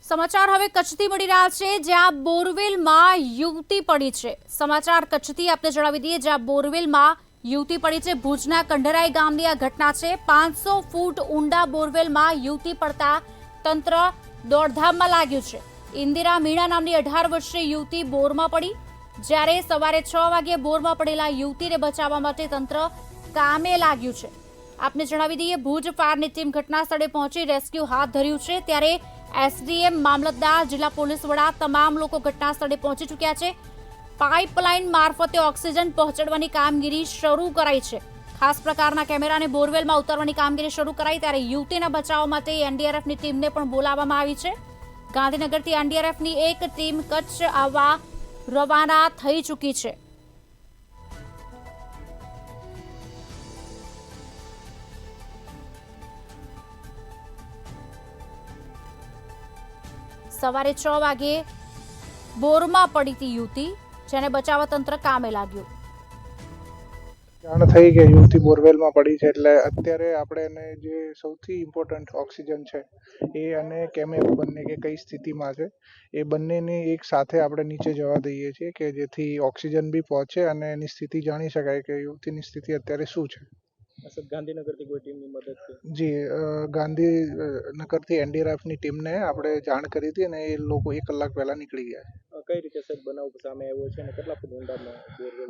સમાચાર હવે કચ્છથી મળી રહ્યા છે, જ્યાં બોરવેલમાં યુવતી પડી છે। સમાચાર કચ્છથી આપને જણાવી દઈએ, જ્યાં બોરવેલમાં યુવતી પડી છે। ભુજના કંડરાઈ ગામની આ ઘટના છે। 500 ફૂટ ઊંડા બોરવેલમાં યુવતી પડતા તંત્ર દોડધામમાં લાગ્યું છે। ઇન્દિરા મીણા નામની 18 વર્ષીય યુવતી બોરમાં પડી, જ્યારે સવારે 6 વાગ્યે બોરમાં પડેલા યુવતીને બચાવવા માટે તંત્ર કામે લાગ્યું છે। આપને જણાવી દઈએ, ભુજ ફાયરની ટીમ ઘટના સ્થળે પહોંચી રેસ્ક્યુ હાથ ધર્યું છે, ત્યારે એસડીએમ, મામલતદાર, જિલ્લા પોલીસ વડા તમામ લોકો ઘટના સ્થળે પહોંચી ચૂક્યા છે। પાઇપલાઇન મારફતે ઓક્સિજન પહોંચાડવાની કામગીરી શરૂ કરાઈ છે। ખાસ પ્રકારના કેમેરાને બોરવેલમાં ઉતારવાની કામગીરી શરૂ કરાઈ, ત્યારે યુવતીના બચાવ માટે એનડીઆરએફની ટીમને પણ બોલાવવામાં આવી છે। ગાંધીનગરથી એનડીઆરએફની એક ટીમ કચ્છ આવવા રવાના થઈ ચૂકી છે। સવારે 6 વાગ્યે બોરમાં પડી હતી યુવતી, જેને બચાવવા તંત્ર કામે લાગ્યું। જાણ થઈ કે યુવતી બોરવેલમાં પડી છે, એટલે અત્યારે આપણે એને જે સૌથી ઇમ્પોર્ટન્ટ ઓક્સિજન છે એ અને કેમેરો બંને કે કઈ સ્થિતિમાં છે એ બંનેને એક સાથે આપણે નીચે જવા દઈએ છીએ, કે જેથી ઓક્સિજન બી પહોંચે અને એની સ્થિતિ જાણી શકાય કે યુવતીની સ્થિતિ અત્યારે શું છે। ગાંધીનગરથી કોઈ ટીમની મદદ જી, ગાંધીનગરથી એનડીઆરએફની ટીમને આપણે જાણ કરી હતી અને એ લોકો 1 કલાક પહેલા નીકળી ગયા છે। કઈ રીતે સાહેબ બનાવ સામે આવ્યો છે અને કેટલા ફૂટ ઊંડામાં બોરવેલ?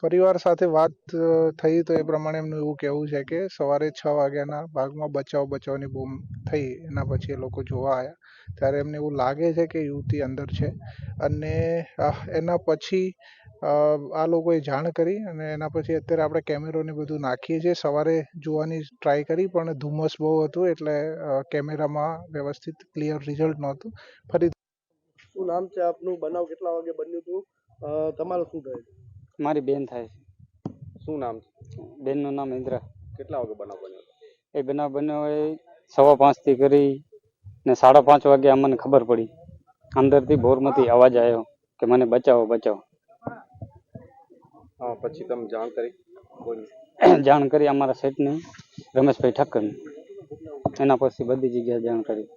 પરિવાર સાથે વાત થઈ તો એ પ્રમાણે એમનું એવું કહેવું છે કે સવારે 6 વાગ્યાના ભાગમાં બચાવની બૂમ થઈ, એના પછી એ લોકો જોવા આવ્યા ત્યારે એમને એવું લાગે છે કે યુવતી અંદર છે, અને એના પછી આ લોકોએ જાણ કરી અને એના પછી અત્યારે આપણે કેમેરો ને બધું નાખીએ છીએ। સવારે જોવાની ટ્રાય કરી પણ ધુમ્મસ બહુ હતું, એટલે કેમેરામાં વ્યવસ્થિત ક્લિયર રિઝલ્ટ નહોતું। ફરી શું નામ છે આપનું? બનાવ કેટલા વાગે બન્યું હતું? તમારું શું થાય છે? મારી બેન થાય છે। શું નામ છે બેનનું નામ ઇન્દ્રા। કેટલા વાગે બનાવ બન્યો હતો? એ બનાવ બન્યો હોય 5:15 થી કરી ને 5:30 વાગે અમને ખબર પડી, અંદરથી બોરમાંથી અવાજ આવ્યો કે મને બચાવો બચાવો। પછી તમે જાણ કરી? જાણ કરી અમારા સેઠને, રમેશભાઈ ઠક્કરને, એના પછી બધી જગ્યાએ જાણ કરી।